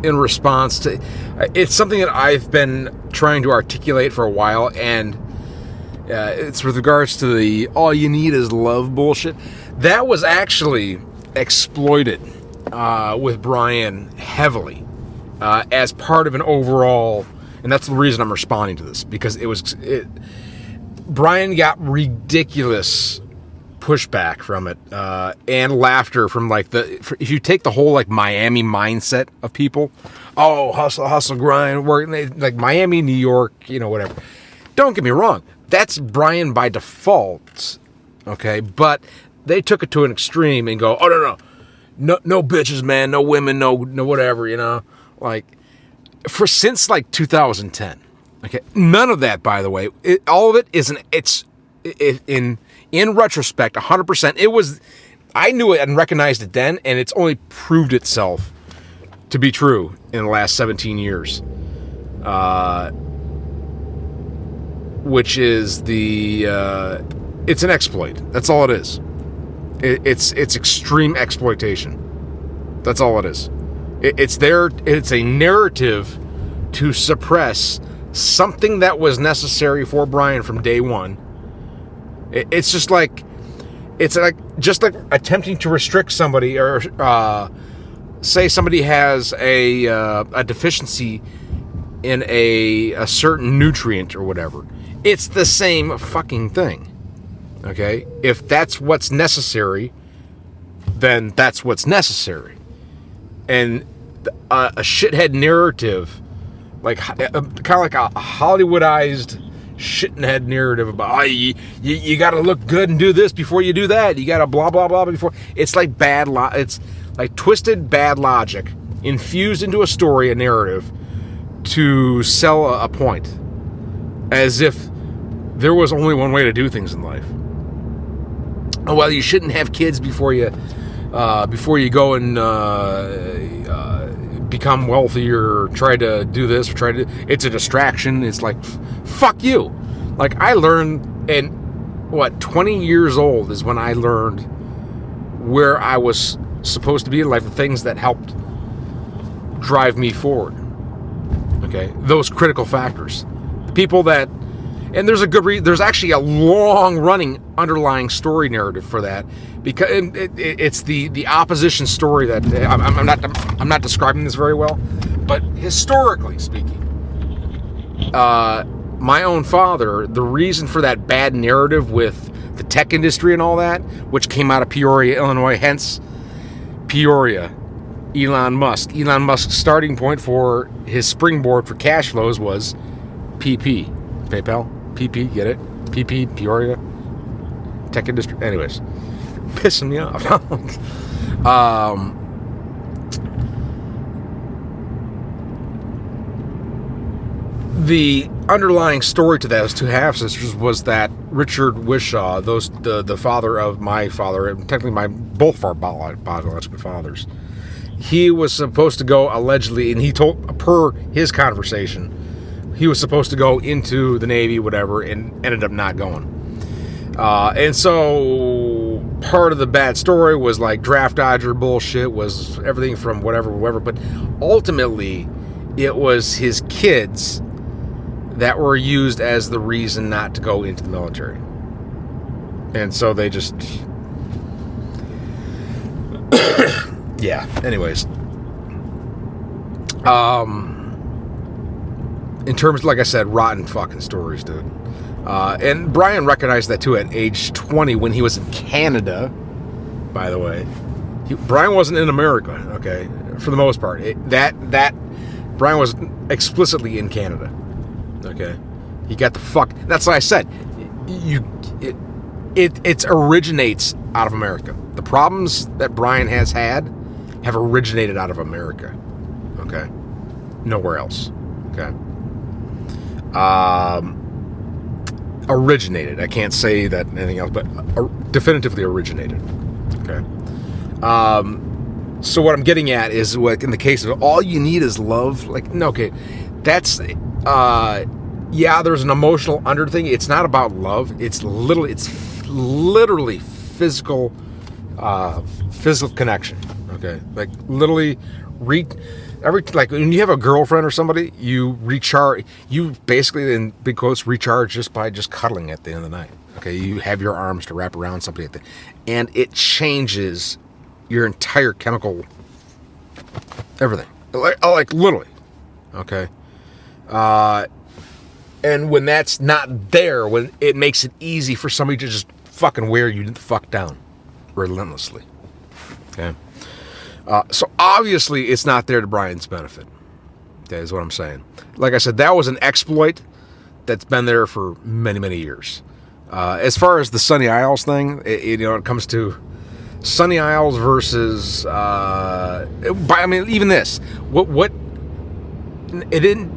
in response to, it's something that I've been trying to articulate for a while, and it's with regards to the all you need is love bullshit. That was actually exploited with Brian heavily as part of an overall, and that's the reason I'm responding to this, because Brian got ridiculous pushback from it and laughter from like if you take the whole like Miami mindset of people, hustle grind work, like Miami, New York, whatever. Don't get me wrong, that's Brian by default, okay, but they took it to an extreme and go, oh no bitches, man, no women, no whatever, like since like 2010. Okay, none of that, by the way. All of it is in retrospect, 100%. It was, I knew it and recognized it then, and it's only proved itself to be true in the last 17 years. Which is it's an exploit. That's all it is. It's extreme exploitation. That's all it is. It's a narrative to suppress something that was necessary for Brian from day one. It's just like attempting to restrict somebody, or say somebody has a deficiency in a certain nutrient or whatever. It's the same fucking thing. Okay? If that's what's necessary, then that's what's necessary. And a shithead narrative, like kind of like a Hollywoodized shithead narrative about you got to look good and do this before you do that. You got to blah blah blah before. It's like it's like twisted bad logic infused into a story, a narrative, to sell a point, as if there was only one way to do things in life. Oh, well, you shouldn't have kids before you go and become wealthy, or try to do this, or it's a distraction. It's like, fuck you. Like, I learned, and 20 years old is when I learned where I was supposed to be in life, the things that helped drive me forward. Okay, those critical factors, the people that, and there's a good there's actually a long running underlying story narrative for that, because it's the opposition story that I'm not describing this very well, but historically speaking, my own father, the reason for that bad narrative with the tech industry and all that, which came out of Peoria, Illinois, hence Peoria, Elon Musk. Elon Musk's starting point for his springboard for cash flows was PP. PayPal? PP, get it? PP, Peoria, tech industry. Anyways, pissing me off. The underlying story to that, as two half-sisters, was that Richard Wishaw, the father of my father, and technically both of our biological fathers, he was supposed to go, allegedly, and he told, per his conversation, he was supposed to go into the Navy, whatever, and ended up not going. And so part of the bad story was like draft dodger bullshit, was everything from whatever, but ultimately it was his kids that were used as the reason not to go into the military. And so they just... yeah, anyways. In terms, like I said, rotten fucking stories, dude. And Brian recognized that too at age 20 when he was in Canada, by the way. Brian wasn't in America, okay, for the most part. Brian was explicitly in Canada, okay. He got the fuck... That's what I said. It originates out of America. The problems that Brian has had have originated out of America, okay? Nowhere else, okay? Originated. I can't say that anything else, but definitively originated, okay? So what I'm getting at is, like, in the case of all you need is love, like, no, okay, that's... yeah, there's an emotional underthing. It's not about love. It's literally physical connection. Okay, like literally, Like when you have a girlfriend or somebody, you recharge. You basically, in big quotes, recharge just by just cuddling at the end of the night. Okay, you have your arms to wrap around somebody and it changes your entire chemical, everything, like literally. Okay, and when that's not there, when it makes it easy for somebody to just fucking wear you the fuck down, relentlessly. Okay. So obviously it's not there to Brian's benefit. That is what I'm saying. Like I said, that was an exploit that's been there for many, many years. As far as the Sunny Isles thing, it comes to Sunny Isles versus, even this,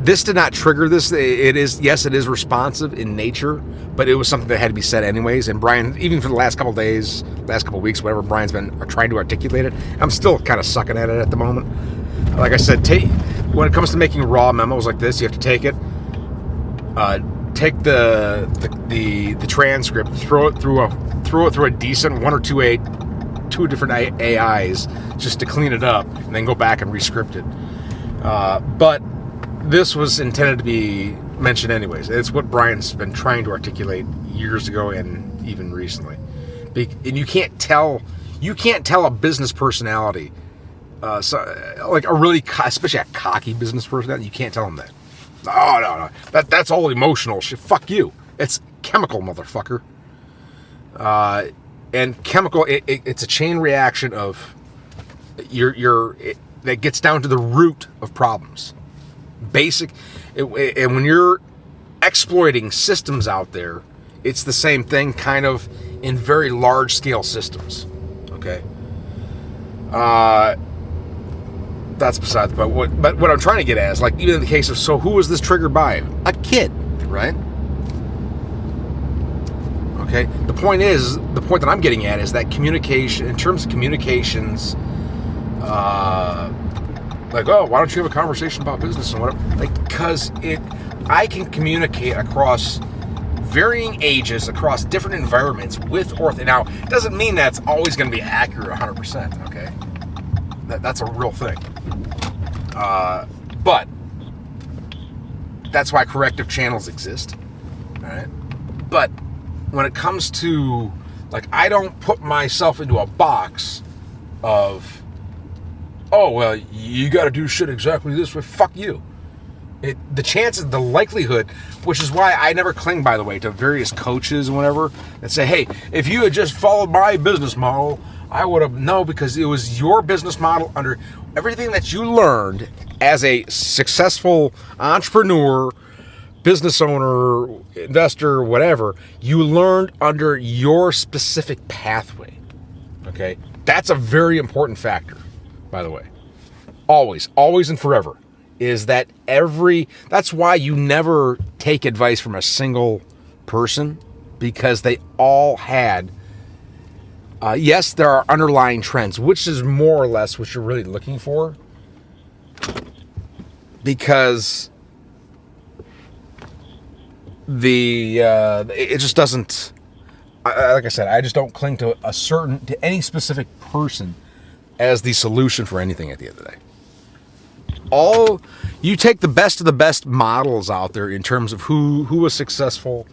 this did not trigger this. It is responsive in nature, but it was something that had to be said anyways. And Brian, even for the last couple of days, last couple of weeks, whatever, Brian's been trying to articulate it. I'm still kind of sucking at it at the moment. Like I said, when it comes to making raw memos like this, you have to take it, take the transcript, throw it through a decent one or two different AIs just to clean it up, and then go back and rescript it. But this was intended to be mentioned anyways. It's what Brian's been trying to articulate years ago and even recently. And you can't tell a business personality, like a really, especially a cocky business personality, you can't tell them that. Oh, no. That's all emotional shit. Fuck you. It's chemical, motherfucker. And chemical, it's a chain reaction of that gets down to the root of problems. And when you're exploiting systems out there, it's the same thing, kind of in very large scale systems. Okay. That's beside the point. But what I'm trying to get at is, like, even in the case of, so who was this triggered by? A kid, right? Okay. The point that I'm getting at is that communication, in terms of communications, like, oh, why don't you have a conversation about business and whatever? Like, because I can communicate across varying ages, across different environments with now, it doesn't mean that's always going to be accurate 100%, okay? That's a real thing. But that's why corrective channels exist, all right? But when it comes to, like, I don't put myself into a box of, oh, well, you got to do shit exactly this way. Fuck you. The likelihood, which is why I never cling, by the way, to various coaches and whatever that say, hey, if you had just followed my business model, I would have. No, because it was your business model under everything that you learned as a successful entrepreneur, business owner, investor, whatever. You learned under your specific pathway. Okay? That's a very important factor, by the way. Always and forever. Is that that's why you never take advice from a single person, because they all had, yes, there are underlying trends, which is more or less what you're really looking for, because it just doesn't, like I said, I just don't cling to any specific person as the solution for anything at the end of the day. You take the best of the best models out there in terms of who was successful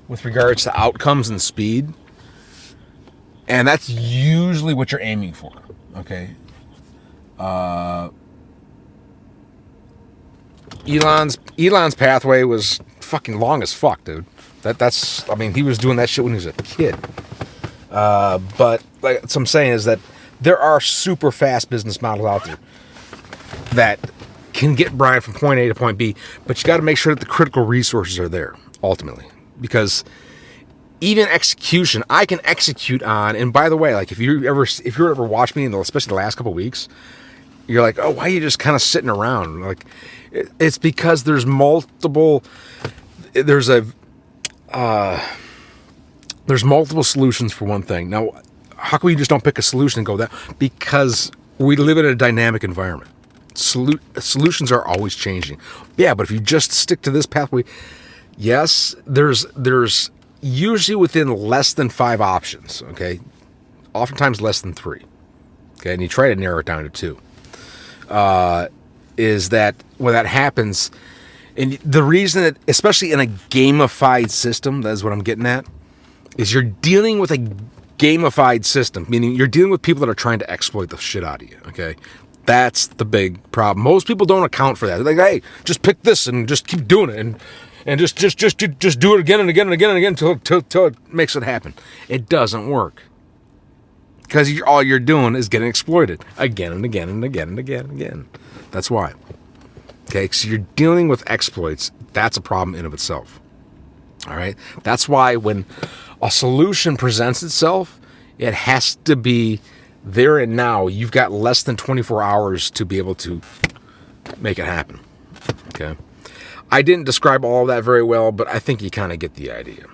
with regards to outcomes and speed, and that's usually what you're aiming for. Okay. Elon's pathway was fucking long as fuck, dude. He was doing that shit when he was a kid. But like what I'm saying is that there are super fast business models out there that can get Brian from point A to point B, but you got to make sure that the critical resources are there ultimately, because even execution, I can execute on. And by the way, like if you ever watch me, especially the last couple of weeks, you're like, oh, why are you just kind of sitting around? Like, it's because there's multiple solutions for one thing. Now, how come you just don't pick a solution and go that? Because we live in a dynamic environment. Solutions are always changing. Yeah, but if you just stick to this pathway, yes, there's usually within less than 5 options, okay? Oftentimes less than 3. Okay, and you try to narrow it down to 2. is that when that happens, and the reason that, especially in a gamified system, that's what I'm getting at, is you're dealing with a gamified system, meaning you're dealing with people that are trying to exploit the shit out of you, okay? That's the big problem. Most people don't account for that. They're like, hey, just pick this and just keep doing it and just do it again and again and again and again until it makes it happen. It doesn't work. Because all you're doing is getting exploited again and again and again and again and again. That's why. Okay, so you're dealing with exploits. That's a problem in of itself. All right? That's why when a solution presents itself, it has to be there and now. You've got less than 24 hours to be able to make it happen. Okay? I didn't describe all of that very well, but I think you kind of get the idea.